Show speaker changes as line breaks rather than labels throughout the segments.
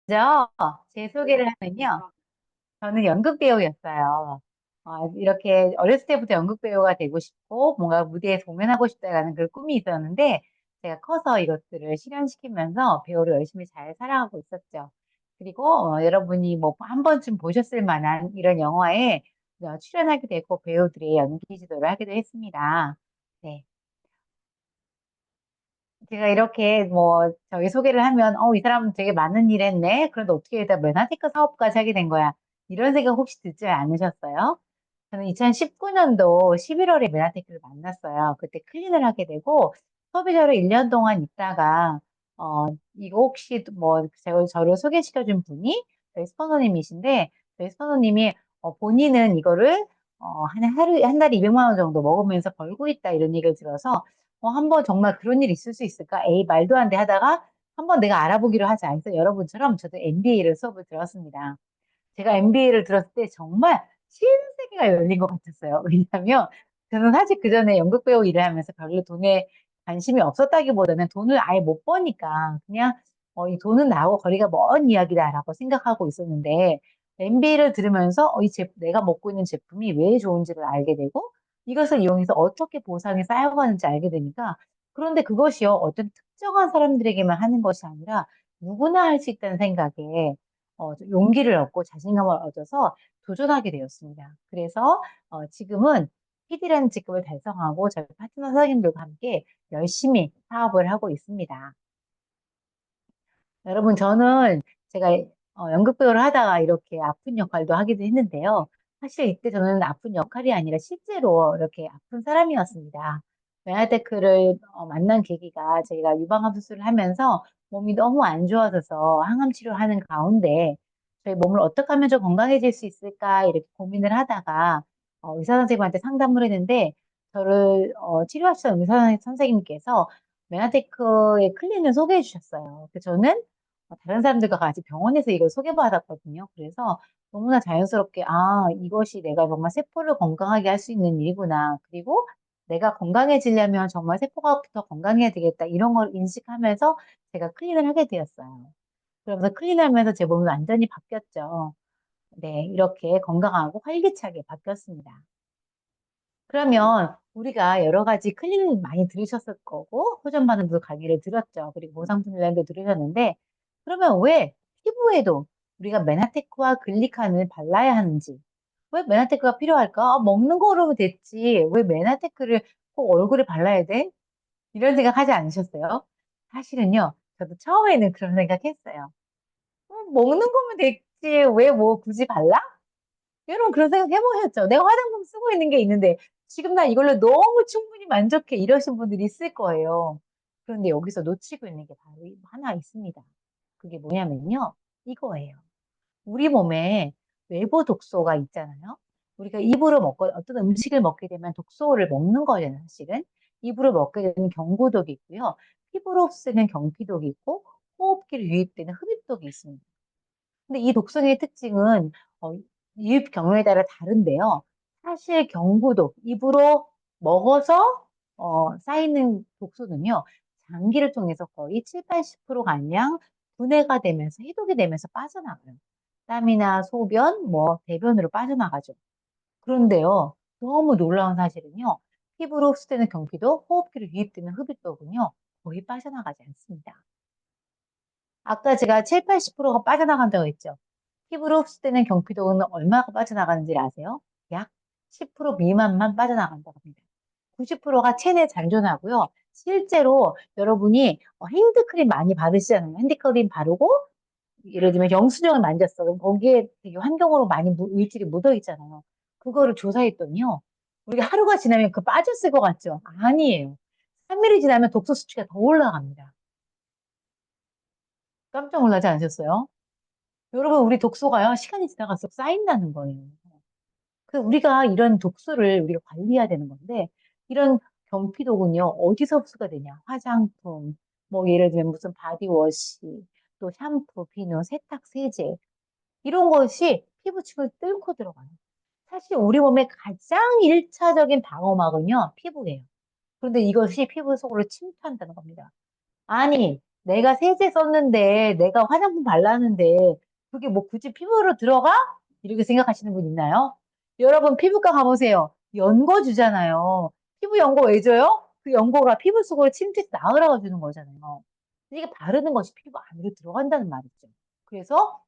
먼저 제 소개를 하면요. 저는 연극 배우였어요. 이렇게 어렸을 때부터 연극 배우가 되고 싶고 뭔가 무대에 공연하고 싶다라는 그 꿈이 있었는데 제가 커서 이것들을 실현시키면서 배우를 열심히 잘 살아가고 있었죠. 그리고 여러분이 뭐 한 번쯤 보셨을 만한 이런 영화에 출연하게 되고 배우들의 연기 지도를 하기도 했습니다. 네. 제가 이렇게 뭐 저희 소개를 하면 이 사람은 되게 많은 일 했네. 그런데 어떻게 다 메나테크 사업까지 하게 된 거야. 이런 생각 혹시 듣지 않으셨어요? 저는 2019년도 11월에 메나테크를 만났어요. 그때 클린을 하게 되고 소비자로 1년 동안 있다가 어 이거 혹시 뭐 제가 저를 소개시켜준 분이 저희 스폰서님이신데 저희 스폰서님이 본인은 이거를 하루에 한 달에 200만 원 정도 먹으면서 벌고 있다 이런 얘기를 들어서 한번 정말 그런 일 있을 수 있을까? 에이, 말도 안 돼 하다가 한번 내가 알아보기로 하자. 그래서 여러분처럼 저도 MBA를 수업을 들었습니다. 제가 MBA를 들었을 때 정말 신세계가 열린 것 같았어요. 왜냐하면 저는 사실 그 전에 연극 배우 일을 하면서 별로 돈에 관심이 없었다기보다는 돈을 아예 못 버니까 그냥 이 돈은 나하고 거리가 먼 이야기다라고 생각하고 있었는데 MBA를 들으면서 내가 먹고 있는 제품이 왜 좋은지를 알게 되고 이것을 이용해서 어떻게 보상이 쌓여가는지 알게 되니까 그런데 그것이요 어떤 특정한 사람들에게만 하는 것이 아니라 누구나 할 수 있다는 생각에 좀 용기를 얻고 자신감을 얻어서 도전하게 되었습니다. 그래서 지금은 PD라는 직급을 달성하고 저희 파트너 선생님들과 함께 열심히 사업을 하고 있습니다. 여러분, 저는 제가 연극 배우를 하다가 이렇게 아픈 역할도 하기도 했는데요. 사실 이때 저는 아픈 역할이 아니라 실제로 이렇게 아픈 사람이었습니다. 메아테크를 만난 계기가 제가 유방암 수술을 하면서 몸이 너무 안 좋아져서 항암 치료하는 가운데 저희 몸을 어떻게 하면 좀 건강해질 수 있을까 이렇게 고민을 하다가 의사 선생님한테 상담을 했는데 저를 치료하시던 의사 선생님께서 메아테크의 클린을 소개해 주셨어요. 그래서 저는 다른 사람들과 같이 병원에서 이걸 소개받았거든요. 그래서 너무나 자연스럽게, 이것이 내가 정말 세포를 건강하게 할 수 있는 일이구나. 그리고 내가 건강해지려면 정말 세포가 더 건강해야 되겠다. 이런 걸 인식하면서 제가 클린을 하게 되었어요. 그러면서 클린하면서 제 몸이 완전히 바뀌었죠. 네, 이렇게 건강하고 활기차게 바뀌었습니다. 그러면 우리가 여러 가지 클리닉 많이 들으셨을 거고, 호전 반응도 강의를 들었죠. 그리고 보상품질란도 들으셨는데, 그러면 왜 피부에도 우리가 메나테크와 글리칸을 발라야 하는지, 왜 메나테크가 필요할까? 먹는 거로 됐지. 왜 메나테크를 꼭 얼굴에 발라야 돼? 이런 생각 하지 않으셨어요? 사실은요, 저도 처음에는 그런 생각했어요. 먹는 거면 됐지. 왜 뭐 굳이 발라? 여러분 그런 생각 해보셨죠? 내가 화장품 쓰고 있는 게 있는데 지금 나 이걸로 너무 충분히 만족해 이러신 분들이 있을 거예요. 그런데 여기서 놓치고 있는 게 바로 하나 있습니다. 그게 뭐냐면요. 이거예요. 우리 몸에 외부 독소가 있잖아요. 우리가 입으로 먹고 어떤 음식을 먹게 되면 독소를 먹는 거잖아요, 사실은. 입으로 먹게 되는 경구독이 있고요. 피부로 흡수되는 경피독이 있고 호흡기로 유입되는 흡입독이 있습니다. 근데 이 독성의 특징은 어, 유입 경로에 따라 다른데요. 사실 경구독, 입으로 먹어서 쌓이는 독소는요. 장기를 통해서 거의 7, 80%가량 분해가 되면서 해독이 되면서 빠져나가요. 땀이나 소변, 뭐 대변으로 빠져나가죠. 그런데요. 너무 놀라운 사실은요. 피부로 흡수되는 경피도, 호흡기로 유입되는 흡입독은요. 거의 빠져나가지 않습니다. 아까 제가 7, 80%가 빠져나간다고 했죠. 피부로 흡수되는 경피도는 얼마가 빠져나가는지 아세요? 약 10% 미만만 빠져나간다고 합니다. 90%가 체내 잔존하고요. 실제로 여러분이 핸드크림 많이 바르시잖아요. 핸드크림 바르고 예를 들면 영수증을 만졌어. 그럼 거기에 되게 환경으로 많이 물질이 묻어 있잖아요. 그거를 조사했더니요. 우리가 하루가 지나면 그 빠졌을 것 같죠? 아니에요. 3일이 지나면 독소 수치가 더 올라갑니다. 깜짝 놀라지 않으셨어요? 여러분, 우리 독소가요, 시간이 지나갈수록 쌓인다는 거예요. 우리가 이런 독소를 우리가 관리해야 되는 건데, 이런 경피독은요, 어디서 흡수가 되냐? 화장품, 뭐, 예를 들면 무슨 바디워시, 또 샴푸, 비누, 세탁, 세제, 이런 것이 피부층을 뚫고 들어가요. 사실 우리 몸의 가장 일차적인 방어막은요, 피부예요. 그런데 이것이 피부 속으로 침투한다는 겁니다. 아니, 내가 세제 썼는데, 내가 화장품 발랐는데, 그게 뭐 굳이 피부로 들어가? 이렇게 생각하시는 분 있나요? 여러분, 피부과 가보세요. 연고 주잖아요. 피부 연고 왜 줘요? 그 연고가 피부 속으로 침투해서 나으라고 주는 거잖아요. 이게 바르는 것이 피부 안으로 들어간다는 말이죠. 그래서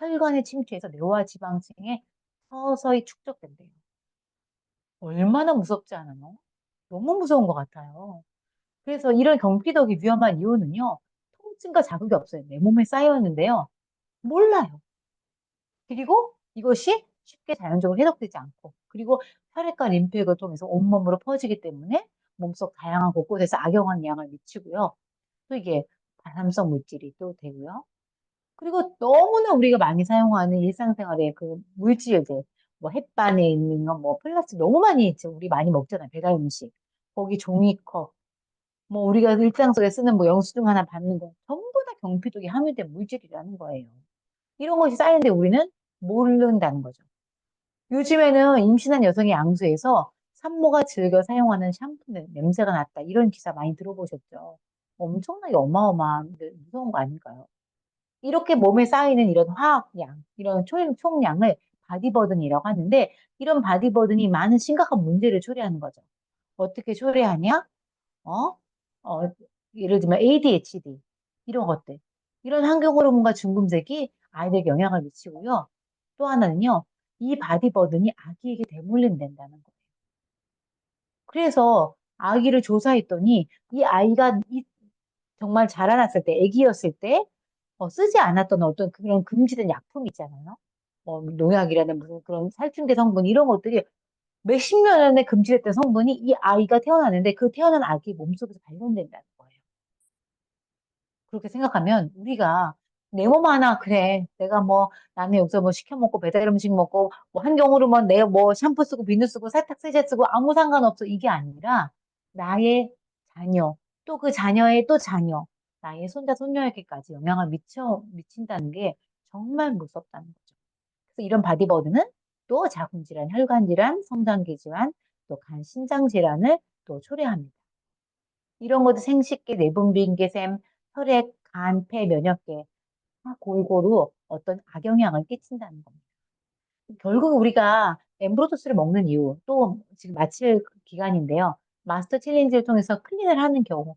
혈관에 침투해서 뇌와 지방층에 서서히 축적된대요. 얼마나 무섭지 않아요? 너무 무서운 것 같아요. 그래서 이런 경피덕이 위험한 이유는요, 통증과 자극이 없어요. 내 몸에 쌓여있는데요. 몰라요. 그리고 이것이 쉽게 자연적으로 해독되지 않고, 그리고 혈액과 림프액을 통해서 온몸으로 퍼지기 때문에 몸속 다양한 곳곳에서 악영향 을 미치고요. 또 이게 발암성 물질이 또 되고요. 그리고 너무나 우리가 많이 사용하는 일상생활에 그 물질들, 뭐 햇반에 있는 거, 뭐 플라스틱 너무 많이 있죠. 우리 많이 먹잖아요. 배달 음식. 거기 종이컵, 뭐 우리가 일상 속에 쓰는 뭐 영수증 하나 받는 거 전부 다 경피독이 함유된 물질이라는 거예요. 이런 것이 쌓이는데 우리는 모른다는 거죠. 요즘에는 임신한 여성의 양수에서 산모가 즐겨 사용하는 샴푸는 냄새가 났다. 이런 기사 많이 들어보셨죠? 엄청나게 어마어마한 무서운 거 아닐까요? 이렇게 몸에 쌓이는 이런 화학량, 이런 총량을 바디버든이라고 하는데 이런 바디버든이 많은 심각한 문제를 초래하는 거죠. 어떻게 초래하냐? 어? 어, 예를 들면 ADHD 이런 것들. 이런 환경 호르몬과 중금색이 아이들에게 영향을 미치고요. 또 하나는요. 이 바디버든이 아기에게 대물림된다는 거예요. 그래서 아기를 조사했더니 이 아이가 정말 자라났을 때, 아기였을 때 쓰지 않았던 어떤 그런 금지된 약품 있잖아요. 농약이라는 무슨 그런 살충제 성분 이런 것들이 몇십 년에 금지됐던 성분이 이 아이가 태어나는데 그 태어난 아기 몸속에서 발견된다는 거예요. 그렇게 생각하면 우리가 내 몸 하나 그래 내가 뭐 나는 여기서 뭐 시켜 먹고 배달 음식 먹고 뭐 한경으로만 내가 뭐 샴푸 쓰고 비누 쓰고 세탁 세제 쓰고 아무 상관없어 이게 아니라 나의 자녀 또 그 자녀의 또 자녀 나의 손자 손녀에게까지 영향을 미친다는 게 정말 무섭다는 거죠. 그래서 이런 바디버드는 또 자궁 질환, 혈관 질환, 성장기 질환, 또 간 신장 질환을 또 초래합니다. 이런 것도 생식기, 내분비인계샘, 혈액, 간, 폐, 면역계 다 골고루 어떤 악영향을 끼친다는 겁니다. 결국 우리가 엠브로토스를 먹는 이유, 또 지금 마칠 기간인데요. 마스터 챌린지를 통해서 클린을 하는 경우,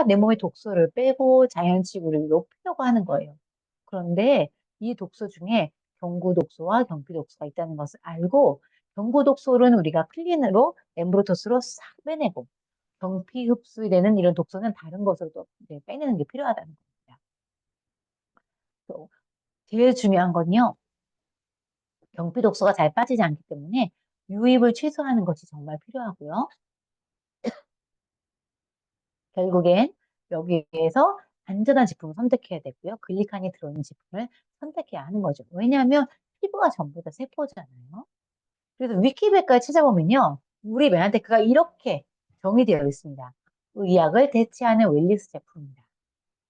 내 몸의 독소를 빼고 자연치유를 높이려고 하는 거예요. 그런데 이 독소 중에 경구독소와 경피독소가 있다는 것을 알고, 경구독소는 우리가 클린으로 엠브로토스로 싹 빼내고, 경피 흡수되는 이런 독소는 다른 것으로 또 이제 빼내는 게 필요하다는 겁니다. 또 제일 중요한 건요. 경피 독소가 잘 빠지지 않기 때문에 유입을 최소화하는 것이 정말 필요하고요. 결국엔 여기에서 안전한 제품을 선택해야 되고요. 글리칸이 들어있는 제품을 선택해야 하는 거죠. 왜냐하면 피부가 전부 다 세포잖아요. 그래서 위키백과에 찾아보면요. 우리 메나테크가 이렇게 정의되어 있습니다. 의약을 대체하는 웰니스 제품입니다.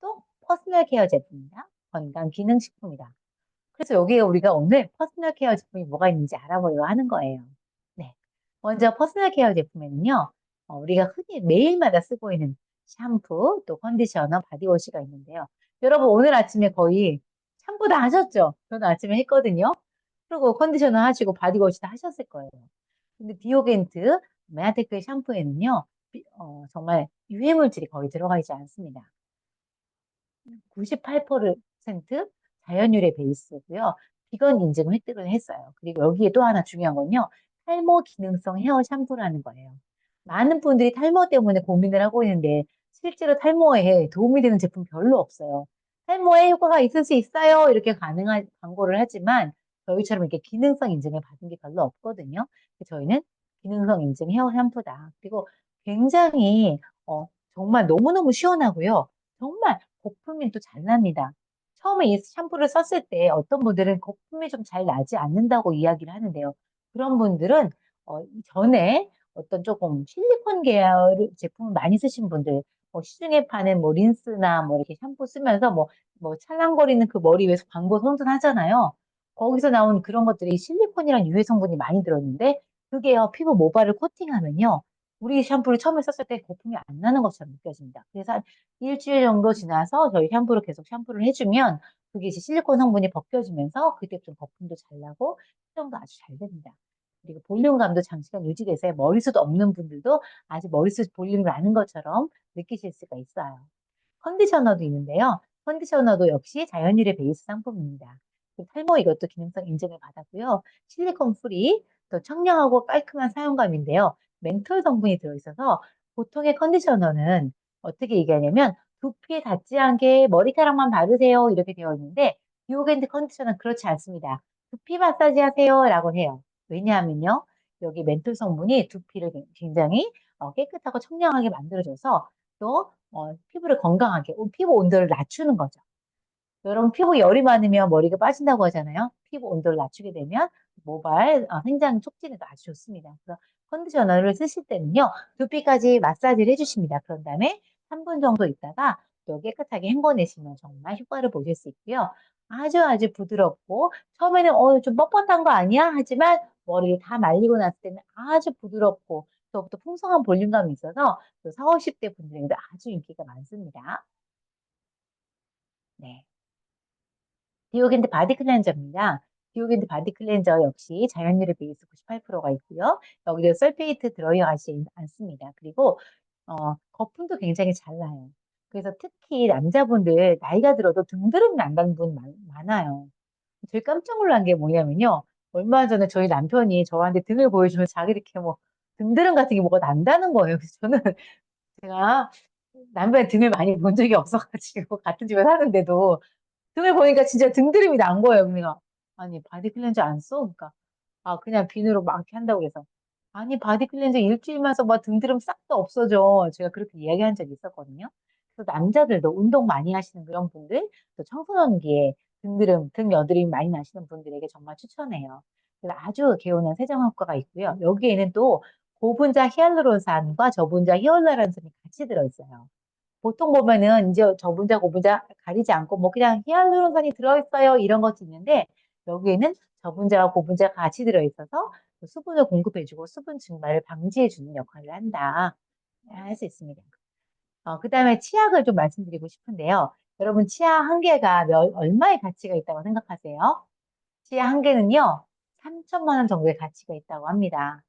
또 퍼스널 케어 제품입니다. 건강 기능식품이다. 그래서 여기에 우리가 오늘 퍼스널 케어 제품이 뭐가 있는지 알아보려고 하는 거예요. 네. 먼저 퍼스널 케어 제품에는요, 우리가 흔히 매일마다 쓰고 있는 샴푸, 또 컨디셔너, 바디워시가 있는데요. 여러분 오늘 아침에 거의 샴푸 다 하셨죠? 저는 아침에 했거든요. 그리고 컨디셔너 하시고 바디워시 다 하셨을 거예요. 근데 디오겐트, 메아테크의 샴푸에는요, 정말 유해물질이 거의 들어가 있지 않습니다. 98% 자연유래 베이스고요. 비건 인증을 획득을 했어요. 그리고 여기에 또 하나 중요한 건요. 탈모 기능성 헤어 샴푸라는 거예요. 많은 분들이 탈모 때문에 고민을 하고 있는데 실제로 탈모에 도움이 되는 제품 별로 없어요. 탈모에 효과가 있을 수 있어요. 이렇게 가능한 광고를 하지만 저희처럼 이렇게 기능성 인증을 받은 게 별로 없거든요. 저희는 기능성 인증 헤어 샴푸다. 그리고 굉장히 정말 너무너무 시원하고요. 정말 거품이 또 잘 납니다. 처음에 이 샴푸를 썼을 때 어떤 분들은 거품이 좀 잘 나지 않는다고 이야기를 하는데요. 그런 분들은 전에 어떤 조금 실리콘 계열 제품을 많이 쓰신 분들, 시중에 파는 뭐 린스나 뭐 이렇게 샴푸 쓰면서 뭐 찰랑거리는 그 머리 위에서 광고 선전하잖아요. 거기서 나온 그런 것들이 실리콘이랑 유해 성분이 많이 들었는데 그게요 피부 모발을 코팅하면요 우리 샴푸를 처음에 썼을 때 거품이 안 나는 것처럼 느껴집니다. 그래서 한 일주일 정도 지나서 저희 샴푸를 계속 샴푸를 해주면 그게 이제 실리콘 성분이 벗겨지면서 그때 좀 거품도 잘 나고 수정도 아주 잘 됩니다. 그리고 볼륨감도 장시간 유지돼서 머리숱 없는 분들도 아주 머리숱 볼륨이 나는 것처럼 느끼실 수가 있어요. 컨디셔너도 있는데요. 컨디셔너도 역시 자연유래 베이스 상품입니다. 탈모 이것도 기능성 인증을 받았고요. 실리콘 프리, 또 청량하고 깔끔한 사용감인데요. 멘톨 성분이 들어있어서 보통의 컨디셔너는 어떻게 얘기하냐면 두피에 닿지 않게 머리카락만 바르세요 이렇게 되어 있는데 듀오겐드 컨디셔너는 그렇지 않습니다. 두피 마사지 하세요 라고 해요. 왜냐하면요. 여기 멘톨 성분이 두피를 굉장히 깨끗하고 청량하게 만들어줘서 또 피부를 건강하게, 피부 온도를 낮추는 거죠. 여러분 피부 열이 많으면 머리가 빠진다고 하잖아요. 피부 온도를 낮추게 되면 모발 생장 촉진에도 아주 좋습니다. 그래서 컨디셔너를 쓰실 때는요. 두피까지 마사지를 해주십니다. 그런 다음에 3분 정도 있다가 또 깨끗하게 헹궈내시면 정말 효과를 보실 수 있고요. 아주 아주 부드럽고 처음에는 좀 뻣뻣한 거 아니야? 하지만 머리를 다 말리고 났을 때는 아주 부드럽고 또 풍성한 볼륨감이 있어서 또 40, 50대 분들에게도 아주 인기가 많습니다. 네. 디오겐드 바디 클렌저입니다. 디오겐드 바디 클렌저 역시 자연유래 베이스 98%가 있고요. 여기도 설페이트 들어가지 않습니다. 그리고 거품도 굉장히 잘 나요. 그래서 특히 남자분들 나이가 들어도 등드름 난다는 분 많아요. 제일 깜짝 놀란 게 뭐냐면요. 얼마 전에 저희 남편이 저한테 등을 보여주면 자기 이렇게 뭐 등드름 같은 게 뭐가 난다는 거예요. 그래서 저는 제가 남편의 등을 많이 본 적이 없어가지고 같은 집에 사는데도 등을 보니까 진짜 등드름이 난 거예요. 그러니까 아니 바디 클렌저 안 써? 그러니까 그냥 비누로 막 이렇게 한다고 그래서 아니 바디 클렌저 일주일만 써봐 등드름 싹 다 없어져. 제가 그렇게 이야기한 적이 있었거든요. 그래서 남자들도 운동 많이 하시는 그런 분들 또 청소년기에 등드름, 등 여드름이 많이 나시는 분들에게 정말 추천해요. 그래서 아주 개운한 세정 효과가 있고요. 여기에는 또 고분자 히알루론산과 저분자 히알루론산이 같이 들어있어요. 보통 보면은 이제 저분자, 고분자 가리지 않고 뭐 그냥 히알루론산이 들어있어요. 이런 것도 있는데 여기에는 저분자와 고분자가 같이 들어있어서 수분을 공급해주고 수분 증발을 방지해주는 역할을 한다. 할 수 있습니다. 그다음에 치약을 좀 말씀드리고 싶은데요. 여러분 치약 한 개가 얼마의 가치가 있다고 생각하세요? 치약 한 개는요. 3천만 원 정도의 가치가 있다고 합니다.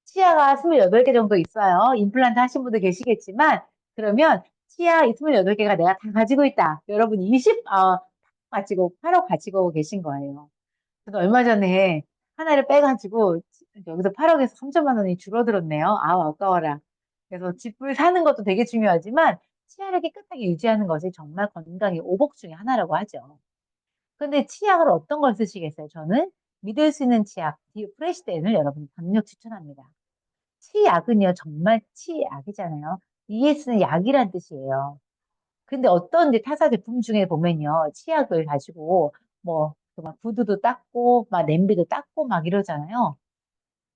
치아가 28개 정도 있어요. 임플란트 하신 분도 계시겠지만, 그러면 치아 28개가 내가 다 가지고 있다. 여러분 8억 가지고 계신 거예요. 저도 얼마 전에 하나를 빼가지고 여기서 8억에서 3천만 원이 줄어들었네요. 아까워라. 그래서 집을 사는 것도 되게 중요하지만 치아를 깨끗하게 유지하는 것이 정말 건강의 오복 중에 하나라고 하죠. 근데 치약을 어떤 걸 쓰시겠어요? 저는 믿을 수 있는 치약, 프레시덴을 여러분 강력 추천합니다. 치약은요, 정말 치약이잖아요. ES는 약이란 뜻이에요. 근데 어떤 이제 타사 제품 중에 보면요, 치약을 가지고 막 구두도 닦고, 막 냄비도 닦고 막 이러잖아요.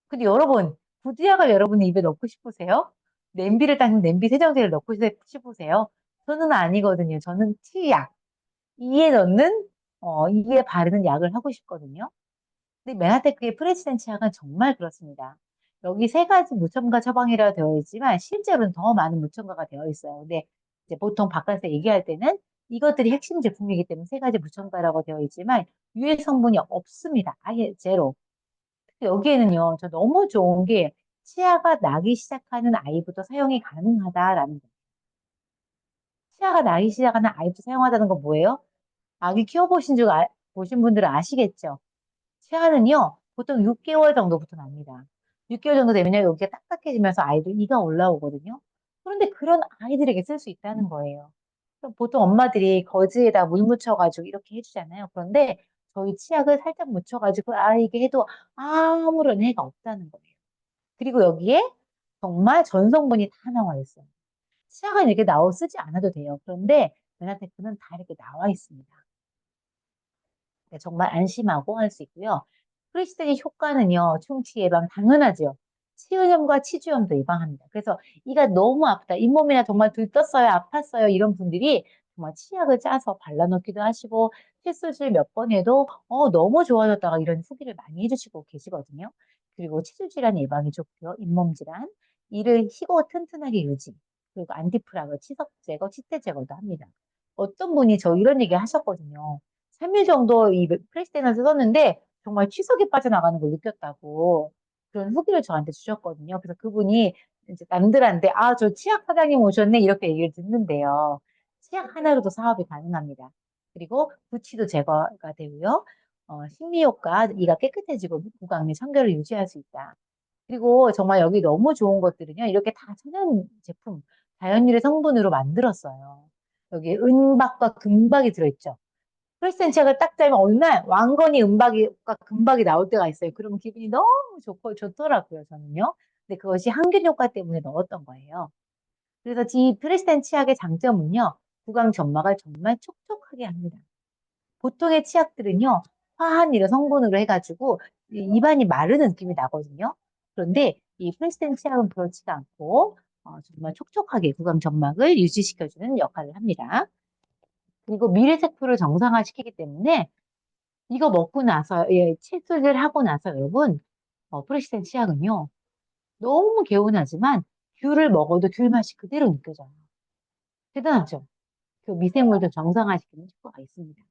근데 여러분, 구두약을 여러분 입에 넣고 싶으세요? 냄비를 닦는 냄비 세정제를 넣고 싶으세요? 저는 아니거든요. 저는 치약. 이에 넣는, 이에 바르는 약을 하고 싶거든요. 근데 메나테크의 프레시덴 치약은 정말 그렇습니다. 여기 세 가지 무첨가 처방이라 되어 있지만 실제로는 더 많은 무첨가가 되어 있어요. 근데 이제 보통 바깥에서 얘기할 때는 이것들이 핵심 제품이기 때문에 세 가지 무첨가라고 되어 있지만 유해 성분이 없습니다. 아예 제로. 특히 여기에는요, 저 너무 좋은 게 치아가 나기 시작하는 아이부터 사용이 가능하다라는 거예요. 치아가 나기 시작하는 아이부터 사용하다는 건 뭐예요? 아기 키워보신 보신 분들은 아시겠죠? 치아는요, 보통 6개월 정도부터 납니다. 6개월 정도 되면요, 여기가 딱딱해지면서 아이들 이가 올라오거든요. 그런데 그런 아이들에게 쓸 수 있다는 거예요. 그럼 보통 엄마들이 거즈에다 물 묻혀가지고 이렇게 해주잖아요. 그런데 저희 치약을 살짝 묻혀가지고 아이에게 해도 아무런 해가 없다는 거예요. 그리고 여기에 정말 전성분이 다 나와 있어요. 치약은 이렇게 쓰지 않아도 돼요. 그런데 메나테크는 다 이렇게 나와 있습니다. 네, 정말 안심하고 할 수 있고요. 프리시데니 효과는요, 충치 예방 당연하죠. 치은염과 치주염도 예방합니다. 그래서 이가 너무 아프다, 잇몸이나 정말 들떴어요, 아팠어요, 이런 분들이 정말 치약을 짜서 발라놓기도 하시고, 필수술 몇 번 해도 너무 좋아졌다가 이런 후기를 많이 해주시고 계시거든요. 그리고 치주 질환 예방이 좋고요, 잇몸 질환. 이를 희고 튼튼하게 유지, 그리고 안티프라그, 치석 제거, 치태 제거도 합니다. 어떤 분이 저 이런 얘기 하셨거든요. 3일 정도 이 프레시테널을 썼는데 정말 치석이 빠져나가는 걸 느꼈다고 그런 후기를 저한테 주셨거든요. 그래서 그분이 이제 남들한테 아, 저 치약 사장님 오셨네 이렇게 얘기를 듣는데요. 치약 하나로도 사업이 가능합니다. 그리고 부치도 제거가 되고요. 심미 효과, 이가 깨끗해지고 구강 및 청결을 유지할 수 있다. 그리고 정말 여기 너무 좋은 것들은요. 이렇게 다 천연 제품, 자연유래 성분으로 만들었어요. 여기 은박과 금박이 들어있죠. 크리스텐치약을 딱 짜면 어느 날 왕건이 은박과 금박이 나올 때가 있어요. 그러면 기분이 너무 좋더라고요, 저는요. 근데 그것이 항균 효과 때문에 넣었던 거예요. 그래서 이 프리스텐 치약의 장점은요. 구강 점막을 정말 촉촉하게 합니다. 보통의 치약들은요, 화한 이런 성분으로 해가지고 입안이 마르는 느낌이 나거든요. 그런데 이 프레스텐 치약은 그렇지가 않고 정말 촉촉하게 구강 점막을 유지시켜주는 역할을 합니다. 그리고 미래세포를 정상화시키기 때문에 이거 먹고 나서, 예, 채소를 하고 나서 여러분, 프레스텐 치약은요, 너무 개운하지만 귤을 먹어도 귤 맛이 그대로 느껴져요. 대단하죠? 그 미생물도 정상화시키는 효과가 있습니다.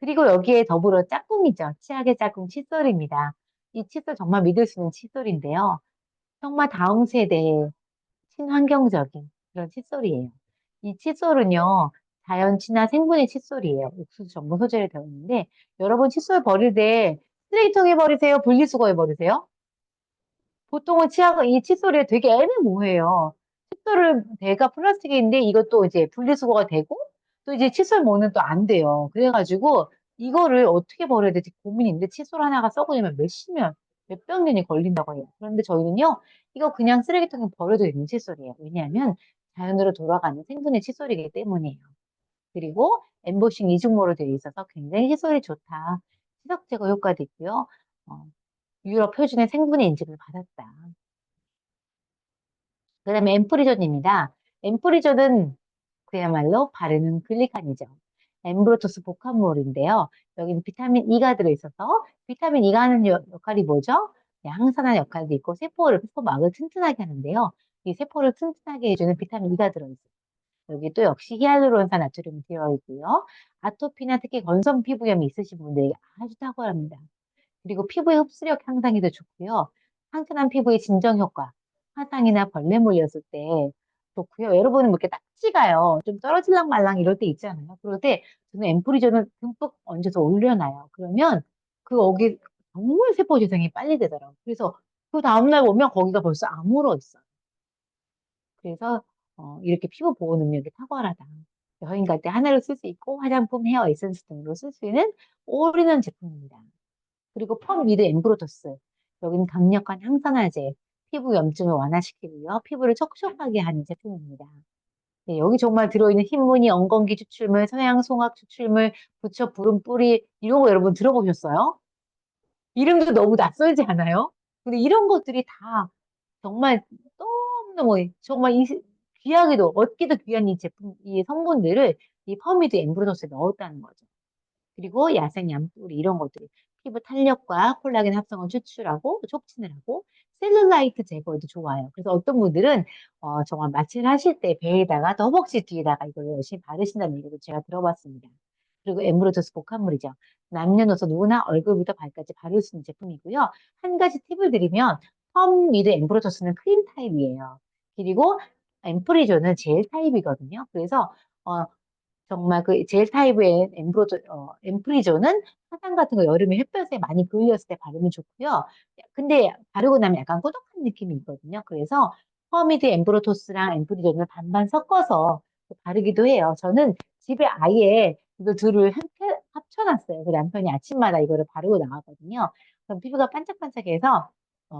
그리고 여기에 더불어 짝꿍이죠. 치약의 짝꿍 칫솔입니다. 이 칫솔 정말 믿을 수 있는 칫솔인데요. 정말 다음 세대의 친환경적인 그런 칫솔이에요. 이 칫솔은요, 자연 친화 생분해 칫솔이에요. 옥수수 전분 소재로 되어 있는데, 여러분 칫솔 버릴 때 쓰레기통에 버리세요? 분리수거에 버리세요? 보통은 치약은 이 칫솔이 되게 애매모호해요. 칫솔을 대가 플라스틱인데 이것도 이제 분리수거가 되고 또 이제 칫솔 모는 또 안 돼요. 그래가지고 이거를 어떻게 버려야 될지 고민인데 칫솔 하나가 썩으려면 몇십 년, 몇백 년이 걸린다고 해요. 그런데 저희는요, 이거 그냥 쓰레기통에 버려도 되는 칫솔이에요. 왜냐하면 자연으로 돌아가는 생분해 칫솔이기 때문이에요. 그리고 엠보싱 이중모로 되어 있어서 굉장히 칫솔이 좋다. 치석 제거 효과도 있고요. 어, 유럽 표준의 생분해 인증을 받았다. 그다음에 엠프리존입니다. 엠프리존은 그야말로 바르는 글리칸이죠. 엠브로토스 복합물인데요. 여기는 비타민 E가 들어있어서 비타민 E가 하는 역할이 뭐죠? 네, 항산화 역할도 있고 세포막을 튼튼하게 하는데요. 이 세포를 튼튼하게 해주는 비타민 E가 들어있어요. 여기 또 역시 히알루론산 나트륨이 들어있고요. 아토피나 특히 건성 피부염이 있으신 분들에게 아주 탁월합니다. 그리고 피부의 흡수력 향상에도 좋고요. 상쾌한 피부의 진정 효과, 화상이나 벌레 물렸을 때 좋고요. 여러분은 뭐 이렇게 딱지가요. 좀 떨어질랑 말랑 이럴 때 있잖아요. 그럴 때 저는 앰프리존을 듬뿍 얹어서 올려놔요. 그러면 그 거기 정말 세포 재생이 빨리 되더라고요. 그래서 그 다음날 보면 거기가 벌써 아물어 있어요. 그래서 이렇게 피부 보호 능력이 탁월하다. 여행 갈 때 하나로 쓸 수 있고 화장품, 헤어 에센스 등으로 쓸 수 있는 올인원 제품입니다. 그리고 펌 위드 엠브로더스. 여기는 강력한 항산화제, 피부 염증을 완화시키고요. 피부를 촉촉하게 하는 제품입니다. 네, 여기 정말 들어있는 흰무늬, 엉겅기 추출물, 서양 송악 추출물, 부처 부른 뿌리 이런 거 여러분 들어보셨어요? 이름도 너무 낯설지 않아요? 근데 이런 것들이 다 정말 너무너무 정말 귀하게도 얻기도 귀한 이 제품, 이 성분들을 이 퍼미드 엠브로더스에 넣었다는 거죠. 그리고 야생 얀뿌리 이런 것들이 피부 탄력과 콜라겐 합성을 추출하고 촉진을 하고 셀룰라이트 제거에도 좋아요. 그래서 어떤 분들은 정말 마취를 하실 때 배에다가 또 허벅지 뒤에다가 이걸 열심히 바르신다는 얘기도 제가 들어봤습니다. 그리고 엠브로더스 복합물이죠. 남녀노소 누구나 얼굴부터 발까지 바를 수 있는 제품이고요. 한 가지 팁을 드리면 펌 위드 엠브로더스는 크림 타입이에요. 그리고 엠프리존은 젤 타입이거든요. 그래서 어, 정말 그 젤 타입의 엠프리존은 화장 같은 거 여름에 햇볕에 많이 그을렸을 때 바르면 좋고요. 근데 바르고 나면 약간 꾸덕한 느낌이 있거든요. 그래서 퍼미드 엠브로토스랑 엠프리존을 반반 섞어서 바르기도 해요. 저는 집에 아예 이거 둘을 함께 합쳐놨어요. 그 남편이 아침마다 이거를 바르고 나가거든요. 그럼 피부가 반짝반짝해서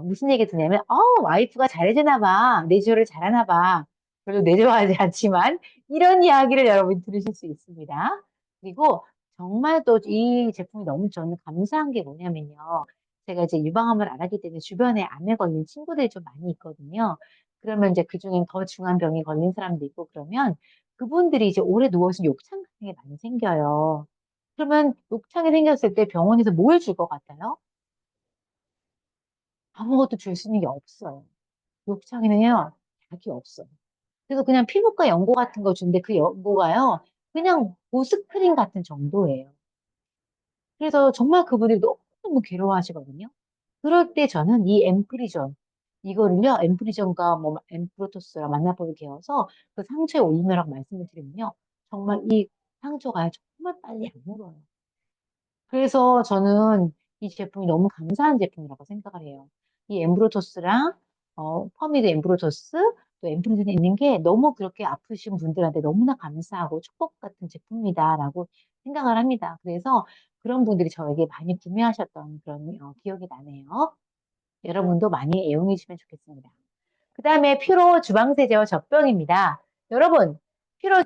무슨 얘기 드냐면, 와이프가 잘해주나 봐. 내조를 잘하나 봐. 별로 내조하지 않지만 이런 이야기를 여러분 들으실 수 있습니다. 그리고 정말 또 이 제품이 너무 저는 감사한 게 뭐냐면요. 제가 이제 유방암을 앓았기 때문에 주변에 암에 걸린 친구들이 좀 많이 있거든요. 그러면 이제 그중엔 더 중한 병이 걸린 사람도 있고 그러면 그분들이 이제 오래 누워서 욕창 같은 게 많이 생겨요. 그러면 욕창이 생겼을 때 병원에서 뭘 줄 것 같아요? 아무것도 줄 수 있는 게 없어요. 욕창에는요, 약이 없어요. 그래서 그냥 피부과 연고 같은 거 주는데 그 연고가요, 그냥 보습크림 같은 정도예요. 그래서 정말 그분들이 너무너무 괴로워하시거든요. 그럴 때 저는 이 엠프리존, 이거를요, 엠프리존과 뭐 엠프로토스랑 만나보게 되어서 그 상처에 올리느라고 말씀을 드리면요. 정말 이 상처가 정말 빨리 안 물어요. 그래서 저는 이 제품이 너무 감사한 제품이라고 생각을 해요. 이 엠브로토스랑 퍼미드 엠브로토스 또 엠프리즌이 있는 게 너무 그렇게 아프신 분들한테 너무나 감사하고 축복 같은 제품이다라고 생각을 합니다. 그래서 그런 분들이 저에게 많이 구매하셨던 그런 기억이 나네요. 여러분도 많이 애용해 주시면 좋겠습니다. 그 다음에 피로 주방세제와 젖병입니다. 여러분, 피로,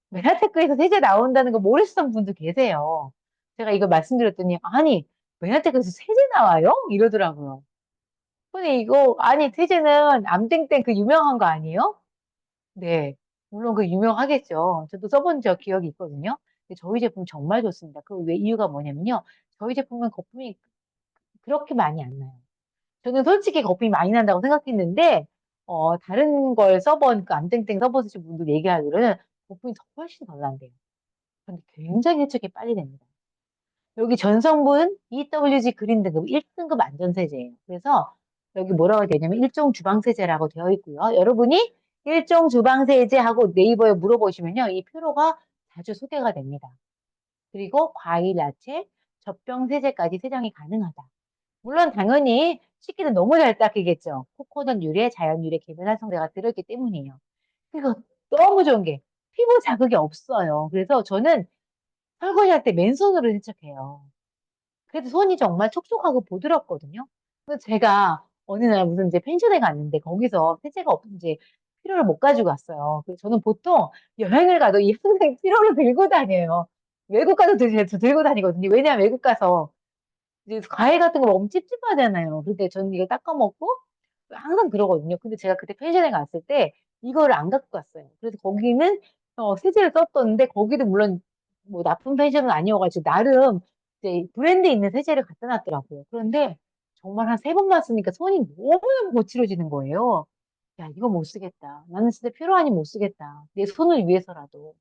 메나테크에서 세제 나온다는 거 모르시던 분도 계세요. 제가 이거 말씀드렸더니, 아니, 메나테크에서 세제 나와요? 이러더라고요. 근데 이거, 아니, 세제는 암땡땡 그 유명한 거 아니에요? 네. 물론 그 유명하겠죠. 저도 써본 적 기억이 있거든요. 근데 저희 제품 정말 좋습니다. 그 왜 이유가 뭐냐면요. 저희 제품은 거품이 그렇게 많이 안 나요. 저는 솔직히 거품이 많이 난다고 생각했는데, 다른 걸 써본, 그 암땡땡 써보신 분들 얘기하기로는 거품이 더 훨씬 덜 난대요. 근데 굉장히 세척이 빨리 됩니다. 여기 전성분 EWG 그린 등급 1등급 안전세제예요. 그래서 여기 뭐라고 되냐면 일종 주방세제라고 되어 있고요. 여러분이 일종 주방세제 하고 네이버에 물어보시면요. 이 표로가 자주 소개가 됩니다. 그리고 과일, 야채, 젖병 세제까지 세정이 가능하다. 물론 당연히 식기는 너무 잘 닦이겠죠. 코코넛 유래, 자연 유래, 계면 활성제가 들어있기 때문이에요. 그리고 너무 좋은 게 피부 자극이 없어요. 그래서 저는 설거지할 때 맨손으로 세척해요. 그래도 손이 정말 촉촉하고 부드럽거든요. 그래서 제가 어느 날 무슨 이제 펜션에 갔는데 거기서 세제가 이제 필요를 못 가지고 왔어요. 그래서 저는 보통 여행을 가도 이 항상 필요를 들고 다녀요. 외국 가도 들고 다니거든요. 왜냐하면 외국 가서 이제 과일 같은 거 먹으면 찝찝하잖아요. 근데 저는 이거 닦아 먹고 항상 그러거든요. 근데 제가 그때 펜션에 갔을 때 이거를 안 갖고 갔어요. 그래서 거기는 세제를 썼었는데 거기도 물론 뭐 나쁜 펜션은 아니어가지고 나름 이제 브랜드 있는 세제를 갖다 놨더라고요. 그런데 정말 한 세 번만 쓰니까 손이 너무너무 거칠어지는 거예요. 야, 이거 못 쓰겠다. 나는 진짜 필요하니 못 쓰겠다. 내 손을 위해서라도.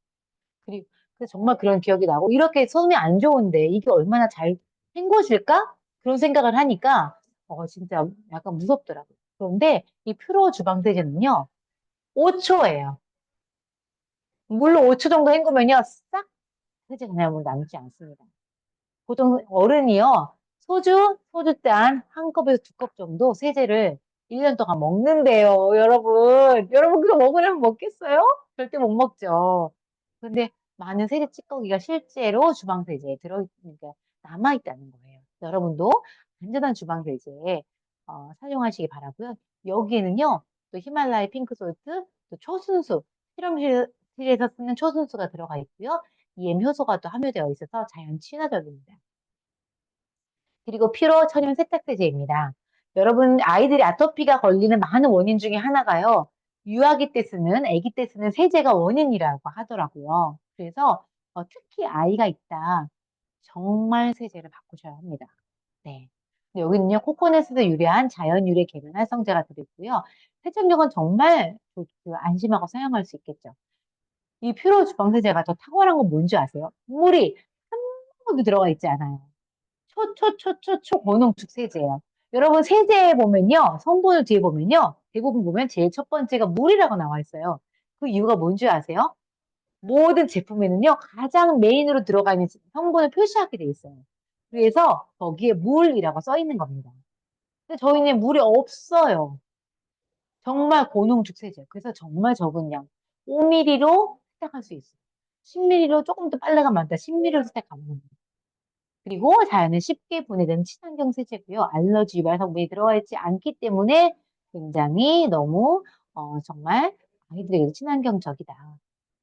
그리고 그래서 정말 그런 기억이 나고 이렇게 손이 안 좋은데 이게 얼마나 잘 헹궈질까? 그런 생각을 하니까 진짜 약간 무섭더라고요. 그런데 이 퓨어 주방세제는요 5초예요. 물로 5초 정도 헹구면요 싹 세제가 그냥 남지 않습니다. 보통 어른이요 소주잔 한 컵에서 두 컵 정도 세제를 1년 동안 먹는데요, 여러분. 여러분 그거 먹으려면 먹겠어요? 절대 못 먹죠. 근데 많은 세제 찌꺼기가 실제로 주방세제에 들어있으니까 남아있다는 거예요. 여러분도 안전한 주방세제 사용하시기 바라고요. 여기에는요, 또 히말라야 핑크솔트, 또 초순수, 실험실에서 쓰는 초순수가 들어가 있고요. EM 효소가 또 함유되어 있어서 자연 친화적입니다. 그리고 피로 천연 세탁세제입니다. 여러분, 아이들이 아토피가 걸리는 많은 원인 중에 하나가요. 유아기 때 쓰는, 아기 때 쓰는 세제가 원인이라고 하더라고요. 그래서 특히 아이가 있다. 정말 세제를 바꾸셔야 합니다. 네. 근데 여기는요, 코코넛에서 유래한 자연 유래 계면 활성제가 들어있고요. 세척력은 정말 안심하고 사용할 수 있겠죠. 이 퓨어 주방세제가 더 탁월한 건 뭔지 아세요? 물이 한 번도 들어가 있지 않아요. 초고농축 세제예요. 여러분 세제에 보면요. 성분을 뒤에 보면요. 대부분 보면 제일 첫 번째가 물이라고 나와 있어요. 그 이유가 뭔지 아세요? 모든 제품에는요. 가장 메인으로 들어가 있는 성분을 표시하게 돼 있어요. 그래서 거기에 물이라고 써 있는 겁니다. 근데 저희는 물이 없어요. 정말 고농축 세제. 그래서 정말 적은 양. 5ml로 세탁할 수 있어요. 10ml로 조금 더 빨래가 많다. 10ml로 세탁 가능합니다. 그리고 자연은 쉽게 분해되는 친환경 세제고요. 알러지 유발 성분이 들어가 있지 않기 때문에 굉장히 너무 정말 아이들에게 친환경적이다.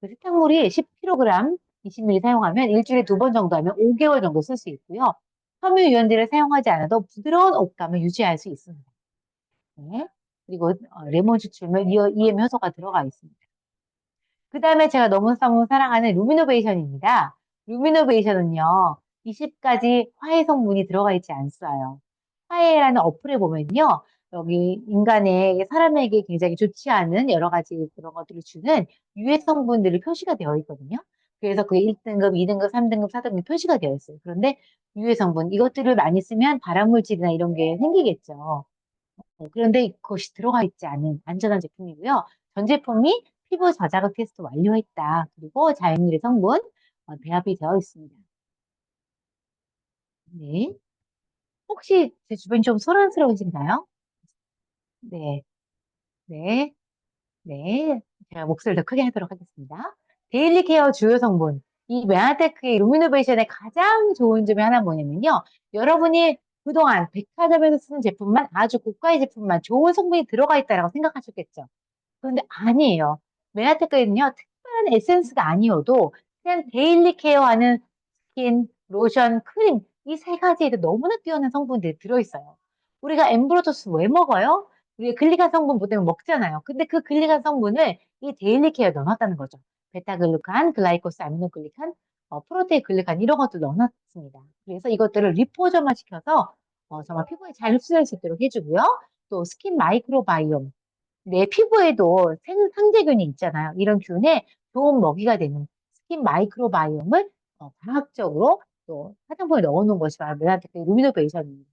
그 세탁물이 10kg, 20ml 사용하면 일주일에 2번 정도 하면 5개월 정도 쓸 수 있고요. 섬유 유연제를 사용하지 않아도 부드러운 옷감을 유지할 수 있습니다. 네. 그리고 레몬 추출물, EM 효소가 들어가 있습니다. 그 다음에 제가 너무 사랑하는 루미노베이션입니다. 루미노베이션은요, 20가지 화해 성분이 들어가 있지 않어요. 화해라는 어플에 보면요, 여기 인간의 사람에게 굉장히 좋지 않은 여러 가지 그런 것들을 주는 유해 성분들이 표시가 되어 있거든요. 그래서 그 1등급, 2등급, 3등급, 4등급 표시가 되어 있어요. 그런데 유해 성분, 이것들을 많이 쓰면 발암물질이나 이런 게 생기겠죠. 그런데 그것이 들어가 있지 않은 안전한 제품이고요. 전 제품이 피부 저자극 테스트 완료했다. 그리고 자연유래 성분 배합이 되어 있습니다. 네. 혹시 제 주변이 좀 소란스러우신가요? 네. 네. 네. 제가 목소리를 더 크게 하도록 하겠습니다. 데일리 케어 주요 성분. 이 메아테크의 루미노베이션의 가장 좋은 점이 하나 뭐냐면요. 여러분이 그동안 백화점에서 쓰는 제품만 아주 고가의 제품만 좋은 성분이 들어가 있다라고 생각하셨겠죠. 그런데 아니에요. 메라테크에는요, 특별한 에센스가 아니어도 그냥 데일리 케어하는 스킨, 로션, 크림, 이 세 가지에도 너무나 뛰어난 성분들이 들어있어요. 우리가 엠브로토스 왜 먹어요? 우리가 글리간 성분 보통 먹잖아요. 근데 그 글리간 성분을 이 데일리 케어에 넣어놨다는 거죠. 베타글루칸, 글라이코스, 아미노글리칸, 프로테이글리칸 이런 것도 넣어놨습니다. 그래서 이것들을 리포저만 시켜서 정말 피부에 잘 흡수될 수 있도록 해주고요. 또 스킨 마이크로바이옴, 내 피부에도 상재균이 있잖아요. 이런 균에 좋은 먹이가 되는 스킨 마이크로바이옴을 과학적으로 또 화장품에 넣어놓은 것이 바로 메라테크 루미노베이션입니다.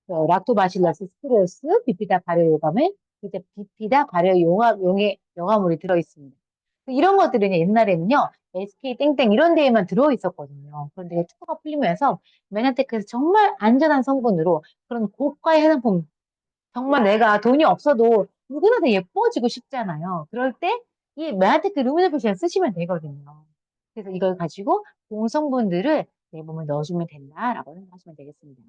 락토바실러스 스프레우스, 비피다 발효 요감에 이제 비피다 발효 용화물이 들어있습니다. 이런 것들은 옛날에는요, SK 땡땡 이런 데에만 들어있었거든요. 그런데 특허가 풀리면서 메나테크에서 정말 안전한 성분으로 그런 고가의 화장품, 정말 내가 돈이 없어도 누구나 다 예뻐지고 싶잖아요. 그럴 때 이 메아테크 루미노페시아 쓰시면 되거든요. 그래서 이걸 가지고 좋은 성분들을 내 몸에 넣어주면 된다라고 생각하시면 되겠습니다.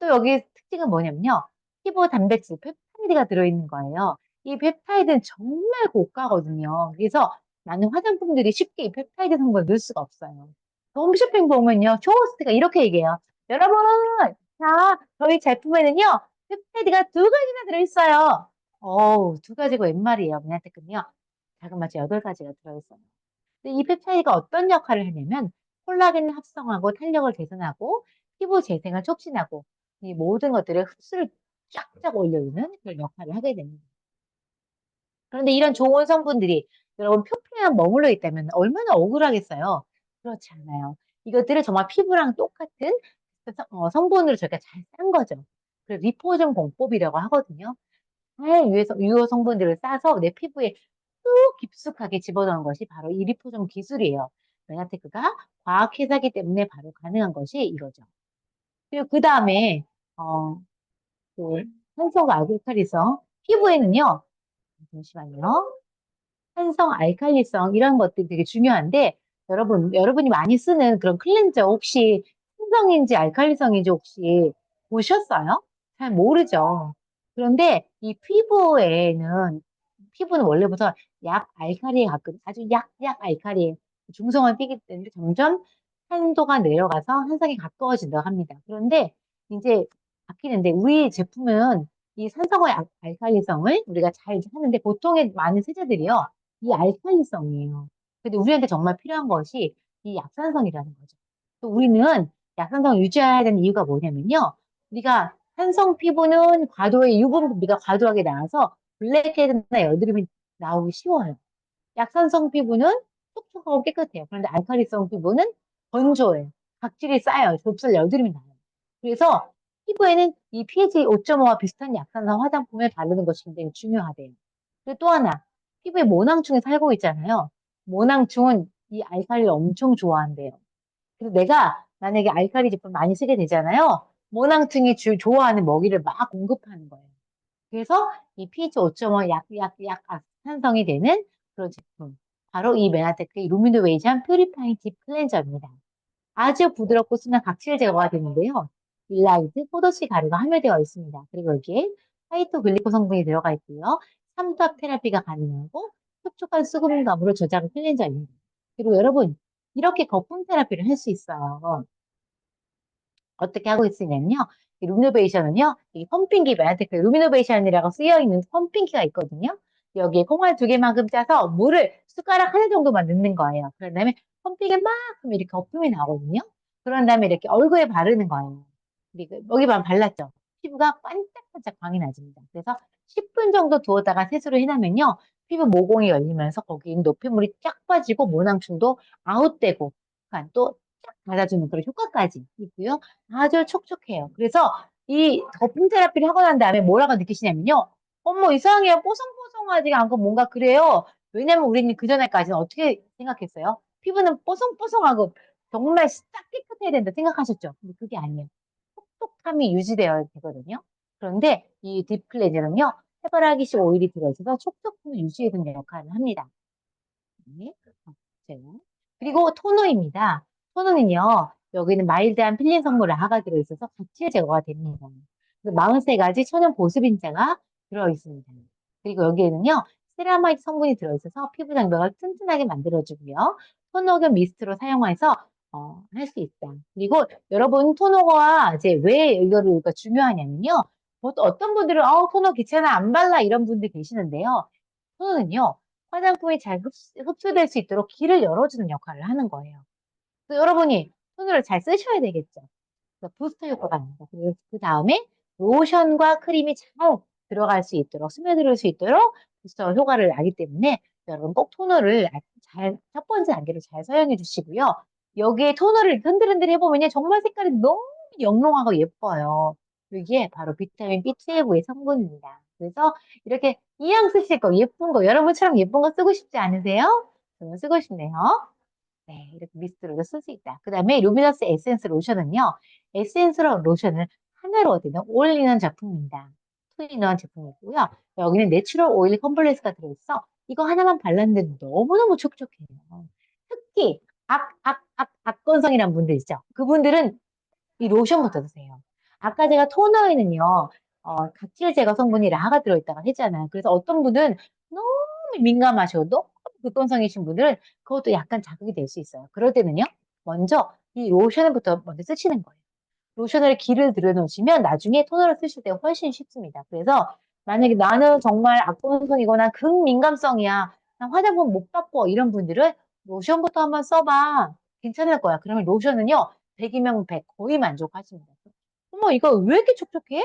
또 여기 특징은 뭐냐면요. 피부 단백질, 펩타이드가 들어있는 거예요. 이 펩타이드는 정말 고가거든요. 그래서 많은 화장품들이 쉽게 이 펩타이드 성분을 넣을 수가 없어요. 홈쇼핑 보면요. 쇼호스트가 이렇게 얘기해요. 여러분, 자, 저희 제품에는요. 펩타이드가 두 가지나 들어있어요. 어우, 두 가지고 웬 말이에요. 미나테크는요. 자그마치 8가지가 들어있어요. 근데 이 펩타이드가 어떤 역할을 하냐면 콜라겐을 합성하고 탄력을 개선하고 피부 재생을 촉진하고 이 모든 것들의 흡수를 쫙쫙 올려주는 그런 역할을 하게 됩니다. 그런데 이런 좋은 성분들이 여러분 표피에만 머물러 있다면 얼마나 억울하겠어요. 그렇지 않아요. 이것들을 정말 피부랑 똑같은 성분으로 저희가 잘 싼 거죠. 그래서 리포전 공법이라고 하거든요. 잘 유효 성분들을 싸서 내 피부에 쭉 깊숙하게 집어넣은 것이 바로 이 리포점 기술이에요. 메나테크가 과학회사기 때문에 바로 가능한 것이 이거죠. 그리고 그 다음에 어, 그 산성 알칼리성 피부에는요. 잠시만요. 산성 알칼리성 이런 것들이 되게 중요한데 여러분이 많이 쓰는 그런 클렌저 혹시 산성인지 알칼리성인지 혹시 보셨어요? 잘 모르죠. 그런데 이 피부는 원래부터 약 알칼리에 가끔 아주 약약 알칼리 중성화 띠기 때문에 점점 산도가 내려가서 산성에 가까워진다고 합니다. 그런데 이제 바뀌는데 우리 제품은 이 산성의 알칼리성을 우리가 잘 하는데 보통의 많은 세제들이요. 이 알칼리성이에요. 근데 우리한테 정말 필요한 것이 이 약산성이라는 거죠. 또 우리는 약산성을 유지해야 되는 이유가 뭐냐면요. 우리가 산성 피부는 과도의 유분 분비가 과도하게 나와서 블랙헤드나 여드름이 나오기 쉬워요. 약산성 피부는 촉촉하고 깨끗해요. 그런데 알칼리성 피부는 건조해요. 각질이 쌓여요. 좁쌀 여드름이 나요. 그래서 피부에는 이 pH 5.5와 비슷한 약산성 화장품을 바르는 것이 굉장히 중요하대요. 그리고 또 하나, 피부에 모낭충이 살고 있잖아요. 모낭충은 이 알칼리를 엄청 좋아한대요. 그래서 내가 만약에 알칼리 제품 많이 쓰게 되잖아요. 모낭충이 좋아하는 먹이를 막 공급하는 거예요. 그래서 이 pH 5.5 약 산성이 되는 그런 제품. 바로 이 메나테크의 루미노베이션 퓨리파잉 딥 클렌저입니다. 아주 부드럽고 순한 각질 제거가 되는데요. 윌라이드, 포도씨 가루가 함유되어 있습니다. 그리고 여기에 파이토 글리코 성분이 들어가 있고요. 삼투압 테라피가 가능하고 촉촉한 수분감으로 조작한 클렌저입니다. 그리고 여러분, 이렇게 거품 테라피를 할 수 있어요. 어떻게 하고 있으냐면요. 이 루미노베이션은요. 이 펌핑기 메아테크 루미노베이션이라고 쓰여 있는 펌핑기가 있거든요. 여기에 콩알 2개만큼 짜서 물을 숟가락 하나 정도만 넣는 거예요. 그런 다음에 펌핑에 막 하면 이렇게 거품이 나오거든요. 그런 다음에 이렇게 얼굴에 바르는 거예요. 그리고 여기만 발랐죠. 피부가 반짝반짝 광이 나집니다. 그래서 10분 정도 두었다가 세수를 해나면요. 피부 모공이 열리면서 거기 있는 노폐물이 쫙 빠지고 모낭충도 아웃되고 약간 또 쫙 받아주는 그런 효과까지 있고요. 아주 촉촉해요. 그래서 이 거품 테라피를 하고 난 다음에 뭐라고 느끼시냐면요. 어머, 이상해요. 뽀송뽀송하지가 않고 뭔가 그래요. 왜냐면 우리는 그전에까지는 어떻게 생각했어요? 피부는 뽀송뽀송하고 정말 싹 깨끗해야 된다 생각하셨죠? 근데 그게 아니에요. 촉촉함이 유지되어야 되거든요. 그런데 이 딥클렌저는요, 해바라기씨 오일이 들어있어서 촉촉함을 유지해주는 역할을 합니다. 네. 제가. 그리고 토너입니다. 토너는요, 여기는 마일드한 필링 성분 라가 들어있어서 각질 제거가 됩니다. 43가지 천연 보습인자가 들어있습니다. 그리고 여기에는요, 세라마이드 성분이 들어있어서 피부 장벽을 튼튼하게 만들어주고요. 토너 겸 미스트로 사용해서 할 수 있다. 그리고 여러분 토너가 이제 왜 이거를 우리가 중요하냐면요. 보통 어떤 분들은 토너 귀찮아 안 발라 이런 분들 계시는데요. 토너는요. 화장품이 잘 흡수될 수 있도록 길을 열어주는 역할을 하는 거예요. 그래서 여러분이 토너를 잘 쓰셔야 되겠죠. 그래서 부스터 효과가 납니다. 그리고 그 다음에 로션과 크림이 잘 들어갈 수 있도록, 스며들 수 있도록 부스터 효과를 나기 때문에 여러분 꼭 토너를 첫 번째 단계로 잘 사용해 주시고요. 여기에 토너를 흔들흔들 해보면요. 정말 색깔이 너무 영롱하고 예뻐요. 이게 바로 비타민 B12의 성분입니다. 그래서 이렇게 이왕 쓰실 거, 예쁜 거, 여러분처럼 예쁜 거 쓰고 싶지 않으세요? 저는 쓰고 싶네요. 네, 이렇게 미스트로도 쓸 수 있다. 그 다음에 루미너스 에센스 로션은요, 에센스 로션을 하나로 되는 올인원 제품입니다. 투인원 제품이고요. 여기는 내추럴 오일 컴플렉스가 들어있어. 이거 하나만 발랐는데 너무너무 촉촉해요. 특히 악건성이란 분들 있죠. 그분들은 이 로션부터 드세요. 아까 제가 토너에는요, 각질 제거 성분이 라가 들어있다고 했잖아요. 그래서 어떤 분은 너무 민감하시고 너무 극건성이신 분들은 그것도 약간 자극이 될 수 있어요. 그럴 때는요, 먼저 이 로션부터 먼저 쓰시는 거예요. 로션을 기를 들여놓으시면 나중에 토너를 쓰실 때 훨씬 쉽습니다. 그래서 만약에 나는 정말 악건성이거나 극민감성이야. 난 화장품 못 바꿔. 이런 분들은 로션부터 한번 써봐. 괜찮을 거야. 그러면 로션은요, 100이면 100 거의 만족하십니다. 어머, 이거 왜 이렇게 촉촉해?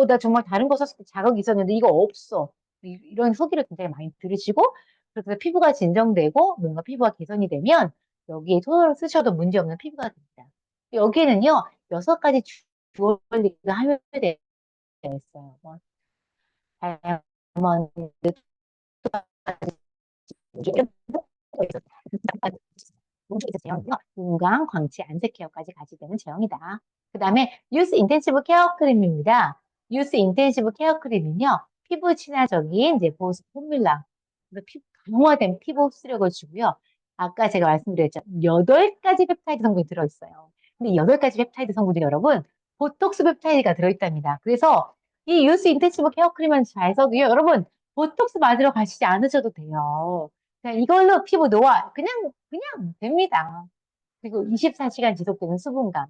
나 정말 다른 거 썼을 때 자극이 있었는데 이거 없어. 이런 후기를 굉장히 많이 들으시고, 그래서 피부가 진정되고 뭔가 피부가 개선이 되면 여기에 토너를 쓰셔도 문제없는 피부가 됩니다. 여기에는요, 6가지 주얼리가 함유되어 있어요. 뭐, 다이아몬드, 몸속에서 제형이요. 윤광, 광채, 안색 케어까지 같이 되는 제형이다. 그 다음에 유스 인텐시브 케어 크림입니다. 유스 인텐시브 케어 크림은요. 피부 친화적인 이제 보습 포뮬라. 강화된 피부 흡수력을 주고요. 아까 제가 말씀드렸죠. 8가지 펩타이드 성분이 들어있어요. 근데 8가지 펩타이드 성분이 여러분 보톡스 펩타이드가 들어있답니다. 그래서 이 유스 인텐시브 케어 크림은 잘 써도요. 여러분 보톡스 맞으러 가시지 않으셔도 돼요. 그냥 이걸로 피부 노화 그냥 됩니다. 그리고 24시간 지속되는 수분감,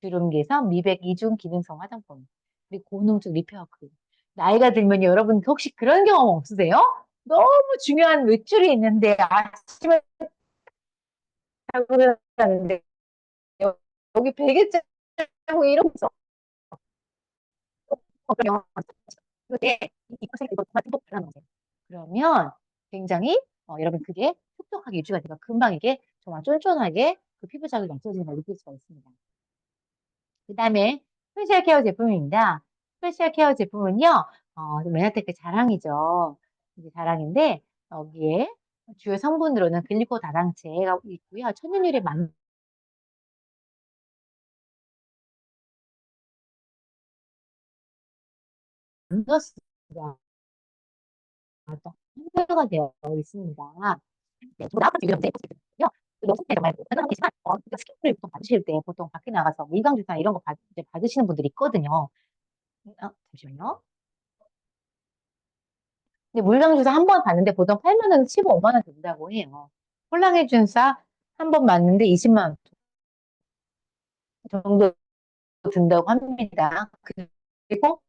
주름 개선, 미백, 이중 기능성 화장품, 그리고 고농축 리페어 크림. 나이가 들면 여러분 혹시 그런 경험 없으세요? 너무 중요한 외출이 있는데 아침에 자고 일어나는데 여기 베개 짜고 이러면서 네, 이거 꼭 발라놓으세요. 그러면 굉장히 여러분 그게 촉촉하게 유지가 되고 금방 이게 정말 쫀쫀하게 그 피부 자극이 없어지는 걸 느낄 수가 있습니다. 그 다음에 스페셜 케어 제품입니다. 스페셜 케어 제품은요, 메나테크 자랑이죠. 이게 자랑인데 여기에 주요 성분으로는 글리코 다당체가 있고요. 천연유래 만더스가 한글화가 되어 있습니다. 네, 저도 나쁜 비교를 해보거든요. 여성분이 정말 못하는 하지만 스킨을 보통 받으실 때 보통 밖에 나가서 물광주사 이런 거 이제 받으시는 분들이 있거든요. 잠시만요. 근데 물광주사 한 번 받는데 보통 8만 원에서 15만 원 든다고 해요. 콜라겐 주사 한 번 맞는데 20만 원 정도 든다고 합니다. 그리고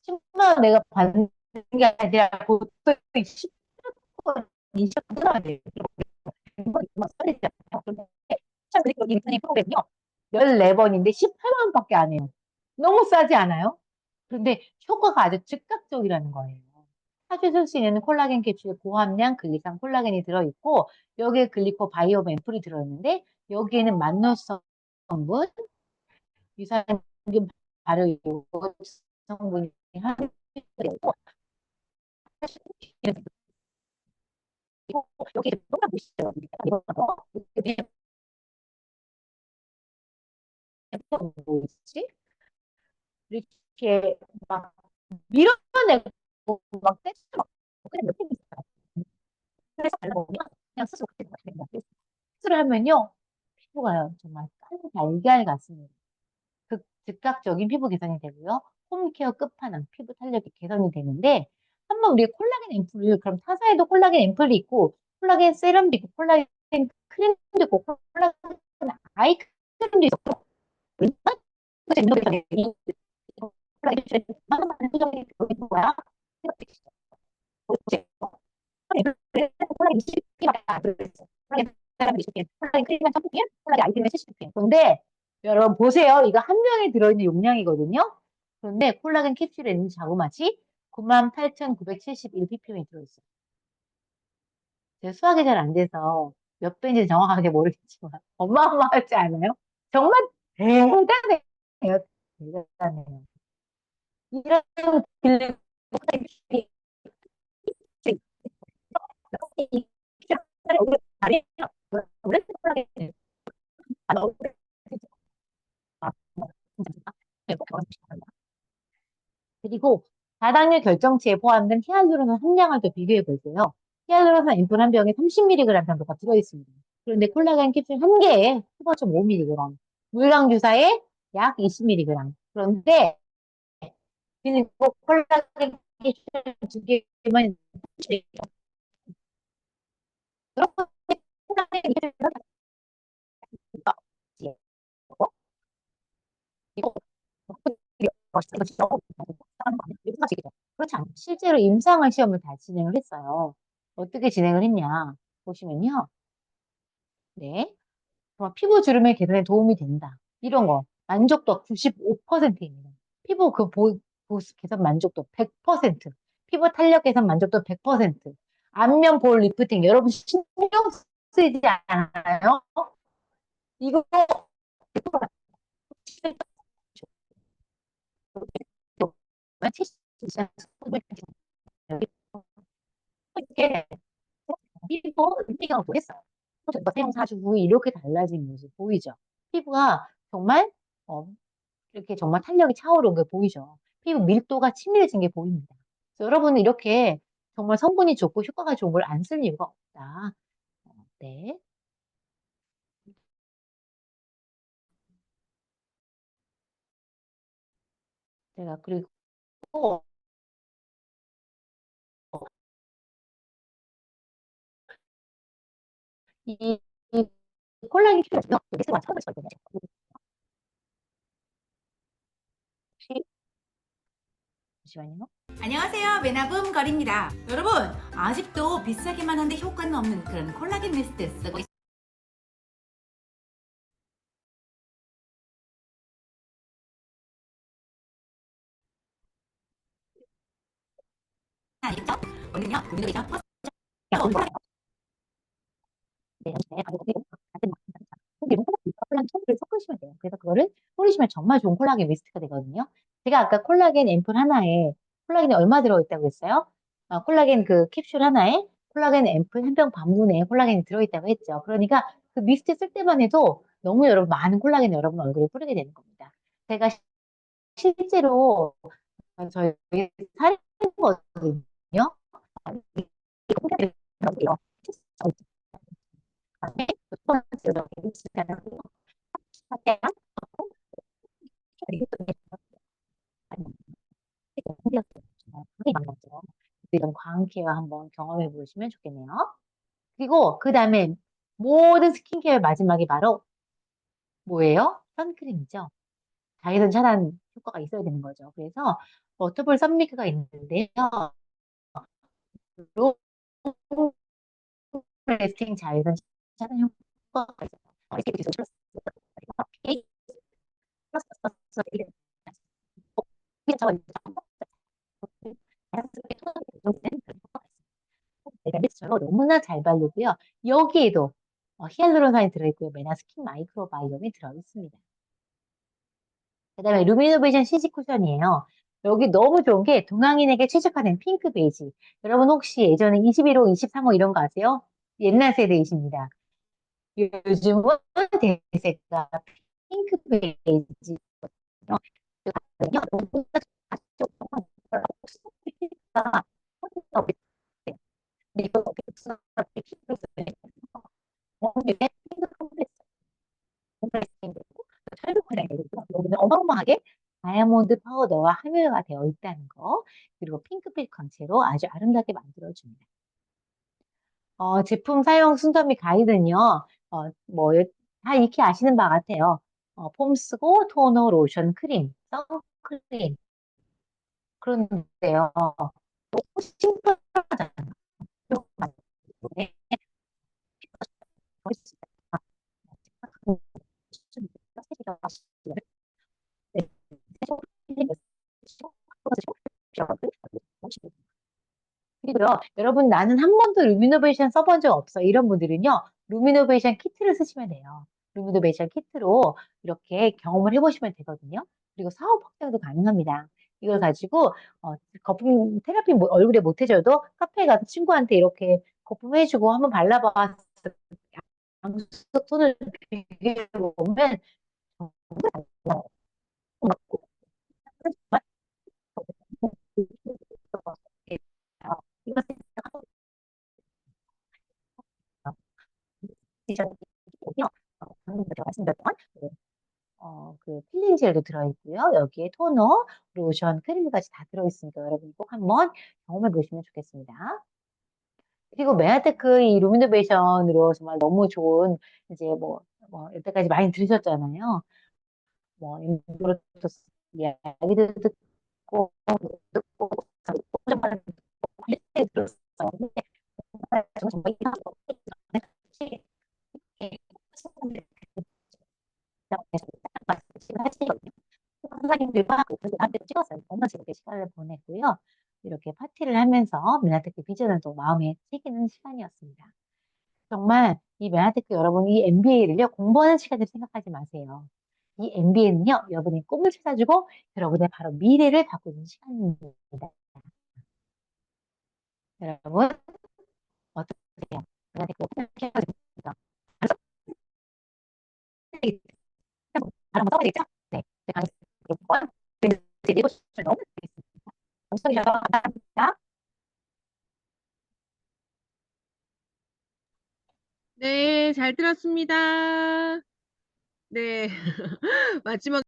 10만 원 내가 받는 게 아니라 보통 10만 20만 원 돼요. 이거 써야 되잖아요. 그런데 참 그리고 이 프로그램이요. 14번인데 18만 원밖에 안 해요. 너무 싸지 않아요? 그런데 효과가 아주 즉각적이라는 거예요. 사실 쓸 수 있는 콜라겐 캡슐에 고함량 글리산 콜라겐이 들어있고 여기에 글리코 바이오 앰플이 들어있는데 여기에는 만노 성분, 유산균 발효 요구 성분이 함유되고 여기 뭐가 보시죠? 이거 뭐지? 이렇게 막 밀어내고 막 떼서 그냥 몇개 있어요. 그래서 발라보면 그냥 스스로 그렇게 됩니다. 스스로 하면요 피부가요 정말 까만 달걀 같습니다. 즉각적인 피부 개선이 되고요. 홈케어 끝판왕 피부 탄력이 개선이 되는데 한번 우리 콜라겐 앰플을 그럼 타사에도 콜라겐 앰플이 있고 콜라겐 세럼도 있고 콜라겐 크림도 있고 콜라겐 아이 크림도 있고 콜라겐 표정이 보이는 거야. 콜라겐 20개밖에 안 들어있어. 콜라겐 세럼 20개, 콜라겐 크림만 10개, 콜라겐 아이크림만 70개. 그런데 여러분 보세요. 이거 한 명에 들어있는 용량이거든요. 그런데 콜라겐 캡슐에 있는 자그마치 98,971ppm이 들어있어요. 제가 수학이 잘 안 돼서 몇 배인지 정확하게 모르겠지만 어마어마하지 않아요? 정말 대단해요. 대단해요. 이런 길을 그리고 다당류 결정체에 포함된 히알루론산 함량을 또 비교해 볼게요. 히알루론산 앰플 한 병에 30mg 정도가 들어있습니다. 그런데 콜라겐 캡슐 한 개에 15.5mg, 물광 주사에 약 20mg. 그런데 그리고 콜라겐 캡슐 두 개만 그렇게 콜라겐 캡슐 이거 그렇지 않아요. 실제로 임상을 시험을 다 진행을 했어요. 어떻게 진행을 했냐 보시면요. 네. 정말 피부 주름의 개선에 도움이 된다. 이런 거. 만족도 95%입니다. 피부 개선 만족도 100%. 피부 탄력 개선 만족도 100%. 안면 볼 리프팅. 여러분 신경 쓰이지 않아요? 이거 이렇게 피부 인기가 보겠어요. 이거 사용 4주 후에 이렇게 달라진 모습 보이죠? 피부가 정말 어, 이렇게 정말 탄력이 차오른 게 보이죠? 피부 밀도가 치밀해진 게 보입니다. 그래서 여러분은 이렇게 정말 성분이 좋고 효과가 좋은 걸 안 쓸 이유가 없다. 네. 제가 그리고 이, 이 콜라겐 큐브는요, 여기서 처음 있거든요. 혹시 잠시만요. 안녕하세요. 메나붐 거리입니다. 여러분, 아직도 비싸기만 한데 효과는 없는 그런 콜라겐 미스트 쓰고 있죠? 오늘은요, 우리가 퍼스트 네, 네, 같은 콜라겐 첨가를 섞으시면 돼요. 그래서 그거를 뿌리시면 정말 좋은 콜라겐 미스트가 되거든요. 제가 아까 콜라겐 앰플 하나에 콜라겐이 얼마 들어있다고 했어요? 콜라겐 그 캡슐 하나에 콜라겐 앰플 한 병 반분에 콜라겐이 들어있다고 했죠. 그러니까 그 미스트 쓸 때만 해도 너무 여러분 많은 콜라겐을 여러분 얼굴에 뿌리게 되는 겁니다. 제가 실제로 저희 살거든요. 이런 광케어 한번 경험해 보시면 좋겠네요. 그리고 그 다음에 모든 스킨케어 마지막이 바로 뭐예요? 선크림이죠. 자외선 차단 효과가 있어야 되는 거죠. 그래서 워터풀 선미크가 있는데요. 롱 레스팅 자외선 차단 효과가 있어요. 메타리스트로 너무나 잘 바르고요. 여기에도 히알루론산이 들어있고요. 메나스킨 마이크로바이옴이 들어있습니다. 그다음에 루미노베이션 CC 쿠션이에요. 여기 너무 좋은 게 동양인에게 최적화된 핑크 베이지. 여러분 혹시 예전에 21호, 23호 이런 거 아세요? 옛날 세대이십니다. 요즘은 대세가 핑크 베이지. 여기는 어마어마하게 다이아몬드 파우더와 함유가 되어 있다는 거, 그리고 핑크빛 광채로 아주 아름답게 만들어줍니다. 제품 사용 순서 및 가이드는요, 뭐, 다 익히 아시는 바 같아요. 폼 쓰고, 토너, 로션, 크림, 선크림. 그런데요, 너무 심플하잖아요. 그리고요, 여러분 나는 한 번도 루미노베이션 써본 적 없어. 이런 분들은요, 루미노베이션 키트를 쓰시면 돼요. 루미노베이션 키트로 이렇게 경험을 해보시면 되거든요. 그리고 사업 확장도 가능합니다. 이걸 가지고, 거품 테라피 얼굴에 못 해줘도 카페에 가서 친구한테 이렇게 거품 해주고 한번 발라봤어. 양쪽 손을 비교해보면 정말 달라요. 이것은 방금 제가 말씀드렸던 그 필링 젤도 들어있고요. 여기에 토너, 로션, 크림까지 다 들어있으니까 여러분 꼭 한번 경험해 보시면 좋겠습니다. 그리고 메아테크 이 루미노베이션으로 정말 너무 좋은 이제 여태까지 많이 들으셨잖아요. 뭐 인브로토스 이야기도 듣고 듣고 정말 들었어요. 근데 정말 말씀하시거든요. 선생님들과 함께 찍었어요. 너무 재밌게 시간을 보냈고요. 이렇게 파티를 하면서 메나테크 비전을 또 마음에 새기는 시간이었습니다. 정말 이 메나테크 여러분 이 MBA를요 공부하는 시간을 생각하지 마세요. 이 MBA는요 여러분의 꿈을 찾아주고 여러분의 바로 미래를 바꾸는 시간입니다. 여러분 어떠세요? 메나테크 생각해보니까 바로 한번 써봐야 되겠죠? 네, 제가 강의 드리고 싶은 너무 드리겠습니다. 감사합니다. 감사합니다.
네, 잘 들었습니다. 네. 마지막